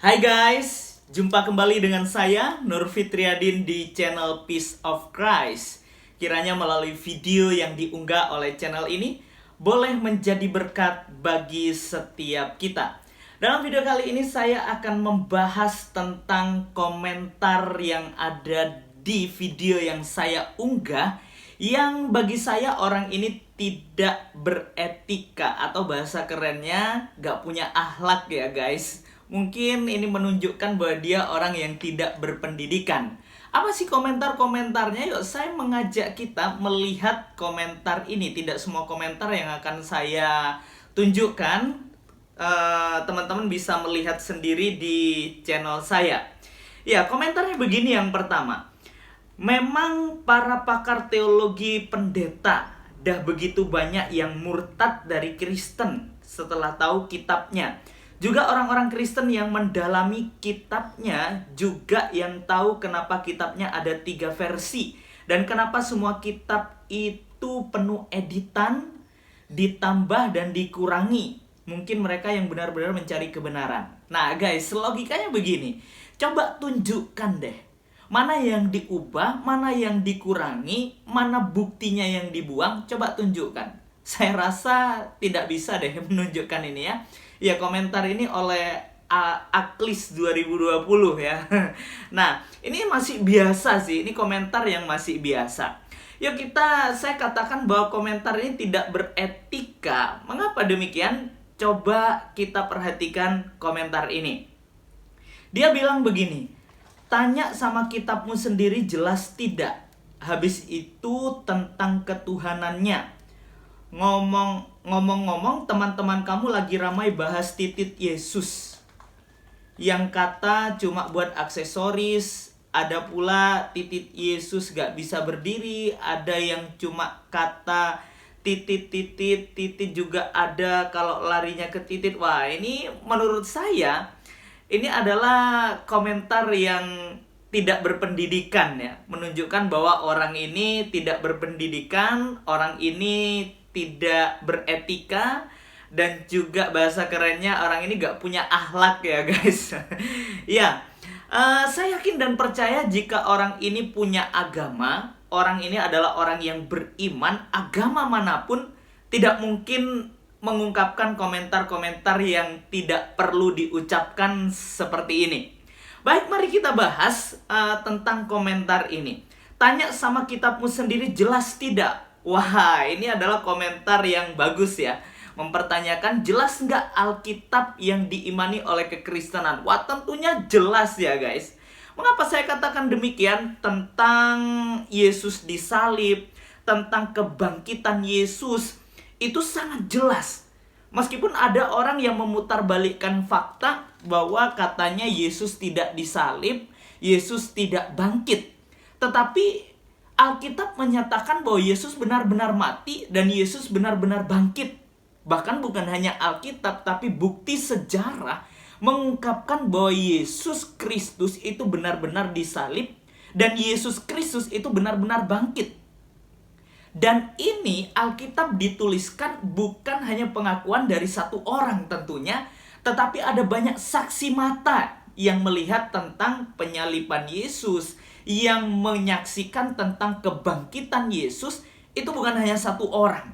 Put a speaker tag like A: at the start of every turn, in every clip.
A: Hai guys, jumpa kembali dengan saya Nur Fitriadin di channel Peace of Christ. Kiranya melalui video yang diunggah oleh channel ini boleh menjadi berkat bagi setiap kita. Dalam video kali ini saya akan membahas tentang komentar yang ada di video yang saya unggah, yang bagi saya orang ini tidak beretika, atau bahasa kerennya gak punya akhlak ya guys. Mungkin ini menunjukkan bahwa dia orang yang tidak berpendidikan. Apa sih komentar-komentarnya? Yuk saya mengajak kita melihat komentar ini. Tidak semua komentar yang akan saya tunjukkan. Teman-teman bisa melihat sendiri di channel saya. Ya, komentarnya begini yang pertama. Memang para pakar teologi pendeta dah begitu banyak yang murtad dari Kristen setelah tahu kitabnya. Juga orang-orang Kristen yang mendalami kitabnya juga yang tahu kenapa kitabnya ada 3 versi. Dan kenapa semua kitab itu penuh editan, ditambah dan dikurangi. Mungkin mereka yang benar-benar mencari kebenaran. Nah guys, logikanya begini. Coba tunjukkan deh. Mana yang diubah, mana yang dikurangi, mana buktinya yang dibuang. Coba tunjukkan. Saya rasa tidak bisa deh menunjukkan ini ya. Ya, komentar ini oleh Aklis 2020 ya. Nah, ini masih biasa sih. Ini komentar yang masih biasa. Yuk saya katakan bahwa komentar ini tidak beretika. Mengapa demikian? Coba kita perhatikan komentar ini. Dia bilang begini, tanya sama kitabmu sendiri jelas tidak. Habis itu tentang ketuhanannya. Ngomong-ngomong, teman-teman kamu lagi ramai bahas titit Yesus. Yang kata cuma buat aksesoris. Ada pula titit Yesus gak bisa berdiri. Ada yang cuma kata titit juga ada kalau larinya ke titit. Wah, ini menurut saya ini adalah komentar yang tidak berpendidikan ya. Menunjukkan bahwa orang ini tidak berpendidikan, orang ini tidak beretika, dan juga bahasa kerennya orang ini gak punya akhlak ya guys. Ya, saya yakin dan percaya jika orang ini punya agama, orang ini adalah orang yang beriman, agama manapun tidak mungkin mengungkapkan komentar-komentar yang tidak perlu diucapkan seperti ini. Baik, mari kita bahas tentang komentar ini. Tanya sama kitabmu sendiri jelas tidak? Wah, ini adalah komentar yang bagus ya. Mempertanyakan jelas nggak Alkitab yang diimani oleh kekristenan? Wah, tentunya jelas ya guys. Mengapa saya katakan demikian? Tentang Yesus disalib, tentang kebangkitan Yesus, itu sangat jelas. Meskipun ada orang yang memutarbalikkan fakta bahwa katanya Yesus tidak disalib, Yesus tidak bangkit. Tetapi Alkitab menyatakan bahwa Yesus benar-benar mati dan Yesus benar-benar bangkit. Bahkan bukan hanya Alkitab, tapi bukti sejarah mengungkapkan bahwa Yesus Kristus itu benar-benar disalib dan Yesus Kristus itu benar-benar bangkit. Dan ini Alkitab dituliskan bukan hanya pengakuan dari satu orang tentunya, tetapi ada banyak saksi mata yang melihat tentang penyaliban Yesus, yang menyaksikan tentang kebangkitan Yesus. Itu bukan hanya satu orang.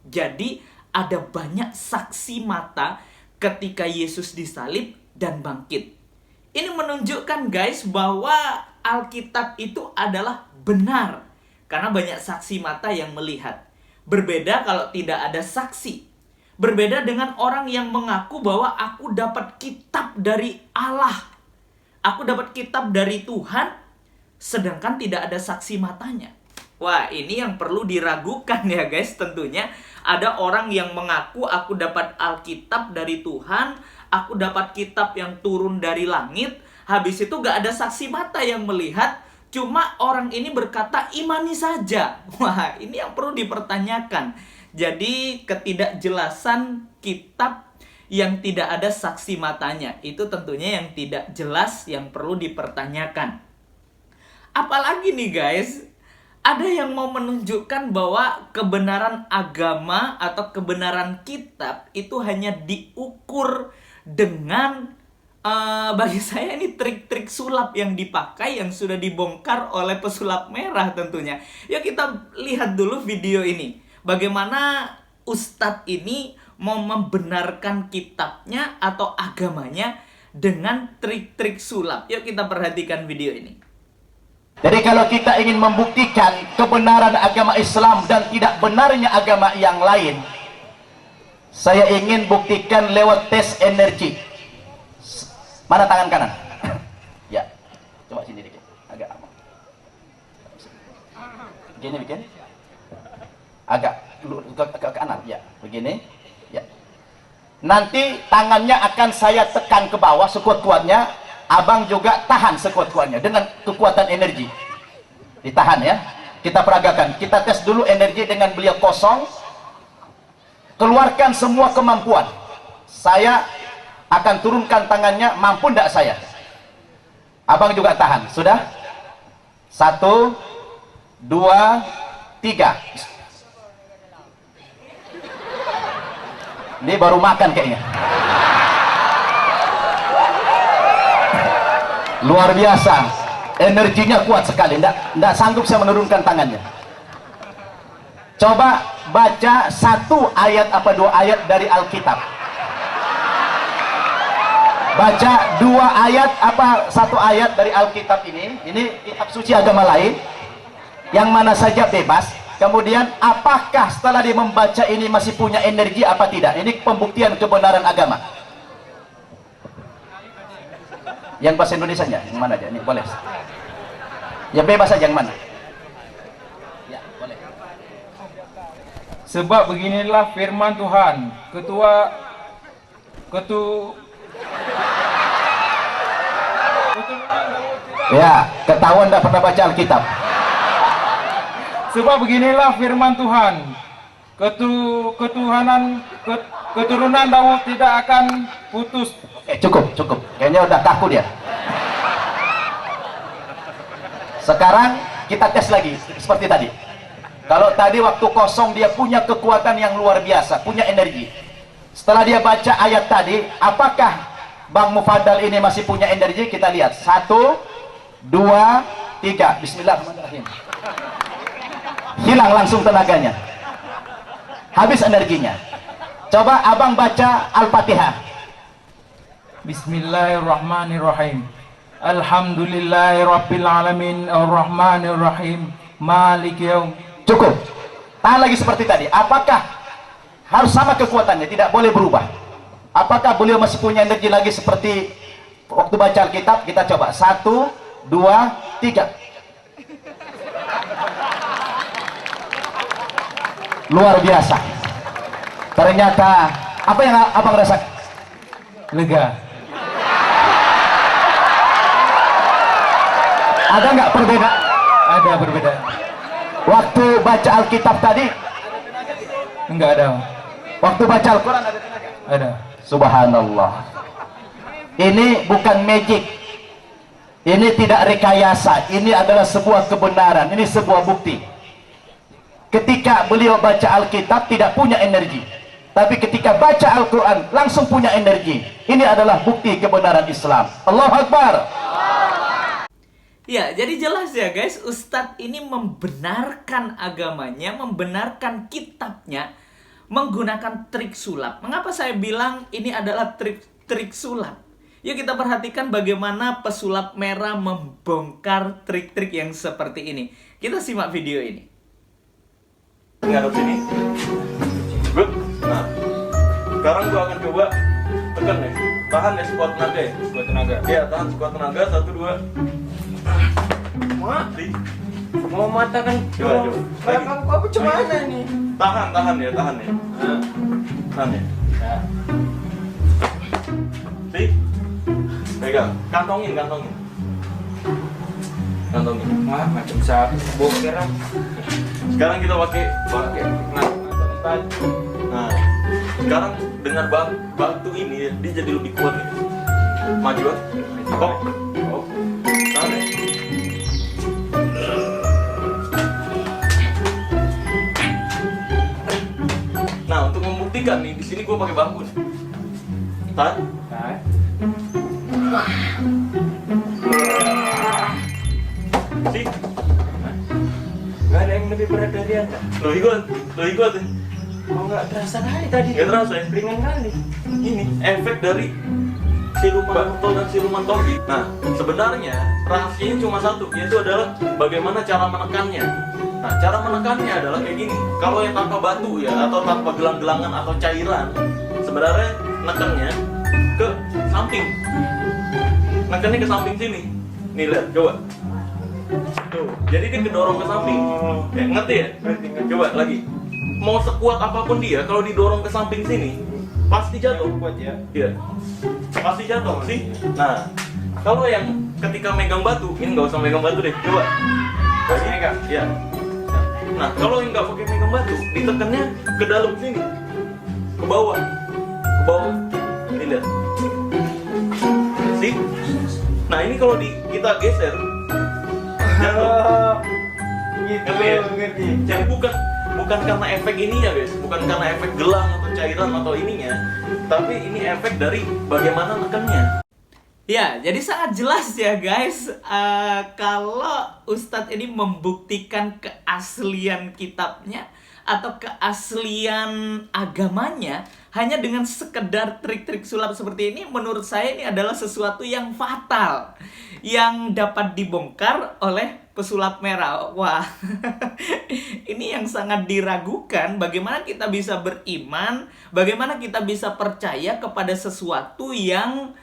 A: Jadi ada banyak saksi mata ketika Yesus disalib dan bangkit. Ini menunjukkan guys bahwa Alkitab itu adalah benar, karena banyak saksi mata yang melihat. Berbeda kalau tidak ada saksi. Berbeda dengan orang yang mengaku bahwa aku dapat kitab dari Allah, aku dapat kitab dari Tuhan, sedangkan tidak ada saksi matanya. Wah, ini yang perlu diragukan ya guys tentunya. Ada orang yang mengaku aku dapat Alkitab dari Tuhan, aku dapat kitab yang turun dari langit, habis itu gak ada saksi mata yang melihat, cuma orang ini berkata imani saja. Wah, ini yang perlu dipertanyakan. Jadi ketidakjelasan kitab yang tidak ada saksi matanya, itu tentunya yang tidak jelas, yang perlu dipertanyakan. Apalagi nih guys, ada yang mau menunjukkan bahwa kebenaran agama atau kebenaran kitab itu hanya diukur dengan bagi saya ini trik-trik sulap yang dipakai yang sudah dibongkar oleh pesulap merah tentunya. Ya kita lihat dulu video ini. Bagaimana Ustadz ini mau membenarkan kitabnya atau agamanya dengan trik-trik sulap. Yuk kita perhatikan video ini.
B: Jadi kalau kita ingin membuktikan kebenaran agama Islam dan tidak benarnya agama yang lain, saya ingin buktikan lewat tes energi. Mana tangan kanan? Ya, coba sini dikit, agak aman. Begini bikin, agak ke kanan, ya, begini, ya. Nanti tangannya akan saya tekan ke bawah sekuat-kuatnya, abang juga tahan sekuat-kuatnya dengan kekuatan energi. Ditahan ya. Kita peragakan, kita tes dulu energi dengan beliau kosong. Keluarkan semua kemampuan. Saya akan turunkan tangannya, mampu tidak saya? Abang juga tahan, sudah? 1, 2, 3. Ini baru makan kayaknya. Luar biasa, energinya kuat sekali. Tidak sanggup saya menurunkan tangannya. Coba baca 1 ayat apa 2 ayat dari Alkitab. Baca 2 ayat apa 1 ayat dari Alkitab ini kitab suci agama lain, yang mana saja bebas. Kemudian apakah setelah dia membaca ini masih punya energi apa tidak? Ini pembuktian kebenaran agama. Yang bahasa Indonesianya yang mana aja? Ini boleh. Ya bebas saja, yang mana? Ya, boleh.
C: Sebab beginilah firman Tuhan,
B: Ya, ketahuan tidak pernah baca Alkitab.
C: sebab beginilah firman Tuhan, keturunan Daud tidak akan putus.
B: Cukup. Kayaknya udah kaku dia. Sekarang kita tes lagi seperti tadi. Kalau tadi waktu kosong dia punya kekuatan yang luar biasa, punya energi. Setelah dia baca ayat tadi, apakah Bang Mufadal ini masih punya energi? Kita lihat. 1, 2, 3. Bismillahirrahmanirrahim. Hilang langsung tenaganya. Habis energinya. Coba abang baca Al-Fatihah.
C: Bismillahirrahmanirrahim. Alhamdulillahirabbil alamin arrahmanir rahim maliki yaum.
B: Cukup. Tahan lagi seperti tadi. Apakah harus sama kekuatannya, tidak boleh berubah? Apakah beliau masih punya energi lagi seperti waktu baca Alkitab? Kita coba. 1, 2, 3. Luar biasa. Ternyata apa yang abang rasa?
C: Lega.
B: Ada nggak perbedaan?
C: Ada perbedaan.
B: Waktu baca Alkitab tadi,
C: Enggak ada.
B: waktu baca Al-Quran ada tenaga?
C: Ada.
B: Subhanallah. Ini bukan magic. Ini tidak rekayasa. Ini adalah sebuah kebenaran. Ini sebuah bukti. Ketika beliau baca Alkitab tidak punya energi, tapi ketika baca Al-Quran langsung punya energi. Ini adalah bukti kebenaran Islam. Allahu Akbar.
A: Ya, jadi jelas ya guys, Ustadz ini membenarkan agamanya, membenarkan kitabnya, menggunakan trik sulap. Mengapa saya bilang ini adalah trik sulap? Yuk kita perhatikan bagaimana pesulap merah membongkar trik-trik yang seperti ini. Kita simak video ini.
D: Ngadep sini. Good. Nah, sekarang gua akan coba tekan ya. Tahan ya sekuat tenaga ya.
C: Sekuat tenaga.
D: Iya, tahan sekuat tenaga. 1, 2. Mati.
E: Mau mata kan
D: Coba.
E: belakang aku cemana nih?
D: Tahan ya. Tahan ya. Sih. Pegang. Kantongin.
E: Wah, macam sapi boker ah.
D: Sekarang kita pakai. Nah, sekarang dengan batu ini dia jadi lebih kuat nih. Maju ah. Kok. Tahan ya. Nah, untuk membuktikan nih, di sini gue pakai bambu nih. Tahan. Si,
E: Gak ada yang lebih berat dari Anda.
D: lo ikut ya.
E: Oh, nggak terasa kali tadi.
D: Nggak terasa ya?
E: Ringan kali.
D: Ini efek dari siluman Tol dan siluman Topi. Nah, sebenarnya rahasianya cuma satu, yaitu adalah bagaimana cara menekannya. Nah, cara menekannya adalah kayak gini. Kalau yang tanpa batu ya, atau tanpa gelang-gelangan atau cairan, sebenarnya nekannya ke samping. Nekannya ke samping sini. Nih lihat, coba. Tuh, jadi dia kedorong ke samping. Ya, ngerti ya? Coba lagi. Mau sekuat apapun dia, kalau didorong ke samping sini, pasti jatuh.
E: Kuat ya.
D: Iya, pasti jatuh sih. Nah, kalau yang ketika megang batu, ini nggak usah megang batu deh, coba. Kayak gini kak, ya. Nah, kalau yang nggak pakai megang batu, ditekannya ke dalam sini, ke bawah. Ini lihat. Sih. Nah, ini kalau kita geser, jatuh.
E: Gitu,
D: Ngerti ya?
E: ngerti.
D: Jadi bukan karena efek ininya guys, bukan karena efek gelang atau cairan atau ininya, tapi ini efek dari bagaimana nekannya.
A: Ya, jadi sangat jelas ya guys, kalau Ustadz ini membuktikan keaslian kitabnya atau keaslian agamanya hanya dengan sekedar trik-trik sulap seperti ini, menurut saya ini adalah sesuatu yang fatal yang dapat dibongkar oleh pesulap merah. Wah, ini yang sangat diragukan. Bagaimana kita bisa beriman, bagaimana kita bisa percaya kepada sesuatu yang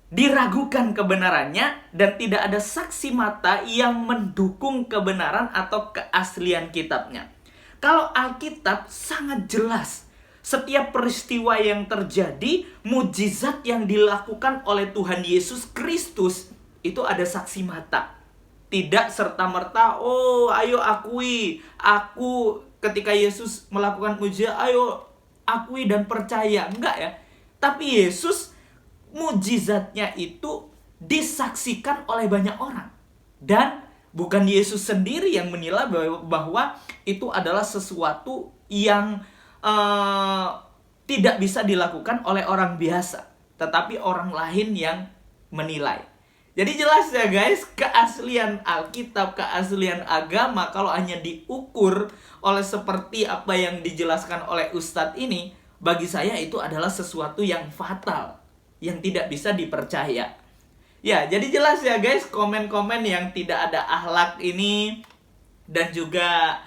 A: diragukan kebenarannya dan tidak ada saksi mata yang mendukung kebenaran atau keaslian kitabnya. Kalau Alkitab sangat jelas, setiap peristiwa yang terjadi, mujizat yang dilakukan oleh Tuhan Yesus Kristus, itu ada saksi mata. Tidak serta-merta, oh ayo akui, aku ketika Yesus melakukan mujizat, ayo akui dan percaya. Enggak ya. Tapi Yesus, mujizatnya itu disaksikan oleh banyak orang. Dan bukan Yesus sendiri yang menilai bahwa itu adalah sesuatu yang tidak bisa dilakukan oleh orang biasa, tetapi orang lain yang menilai. Jadi jelas ya guys, keaslian Alkitab, keaslian agama kalau hanya diukur oleh seperti apa yang dijelaskan oleh Ustadz ini, bagi saya itu adalah sesuatu yang fatal, yang tidak bisa dipercaya. Ya, jadi jelas ya guys, komen-komen yang tidak ada akhlak ini dan juga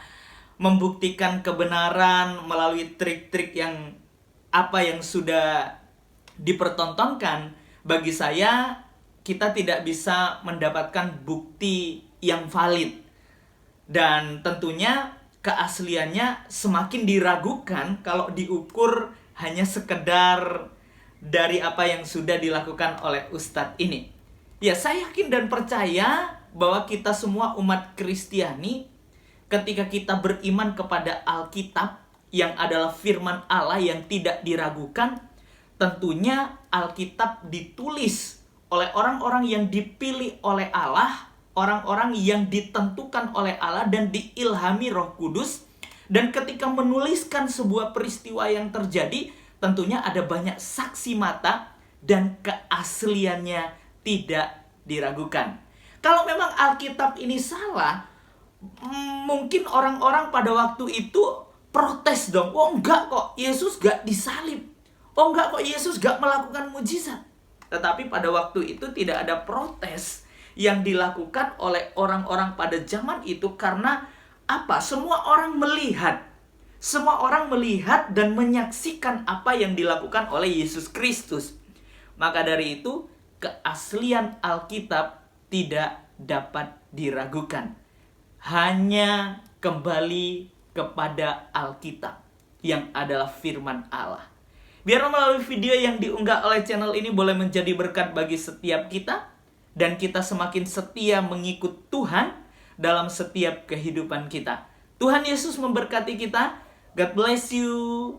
A: membuktikan kebenaran melalui trik-trik yang sudah dipertontonkan, bagi saya kita tidak bisa mendapatkan bukti yang valid. Dan tentunya keasliannya semakin diragukan kalau diukur hanya sekedar dari apa yang sudah dilakukan oleh Ustadz ini. Ya, saya yakin dan percaya bahwa kita semua umat Kristiani, ketika kita beriman kepada Alkitab yang adalah firman Allah yang tidak diragukan, tentunya Alkitab ditulis oleh orang-orang yang dipilih oleh Allah, orang-orang yang ditentukan oleh Allah dan diilhami Roh Kudus. Dan ketika menuliskan sebuah peristiwa yang terjadi, tentunya ada banyak saksi mata dan keasliannya tidak diragukan. Kalau memang Alkitab ini salah, mungkin orang-orang pada waktu itu protes dong. Oh enggak kok, Yesus gak disalib. Oh enggak kok, Yesus gak melakukan mujizat. Tetapi pada waktu itu tidak ada protes yang dilakukan oleh orang-orang pada zaman itu. Karena apa? Semua orang melihat. Semua orang melihat dan menyaksikan apa yang dilakukan oleh Yesus Kristus. Maka dari itu, keaslian Alkitab tidak dapat diragukan. Hanya kembali kepada Alkitab yang adalah firman Allah. Biar melalui video yang diunggah oleh channel ini boleh menjadi berkat bagi setiap kita, dan kita semakin setia mengikut Tuhan dalam setiap kehidupan kita. Tuhan Yesus memberkati kita. God bless you.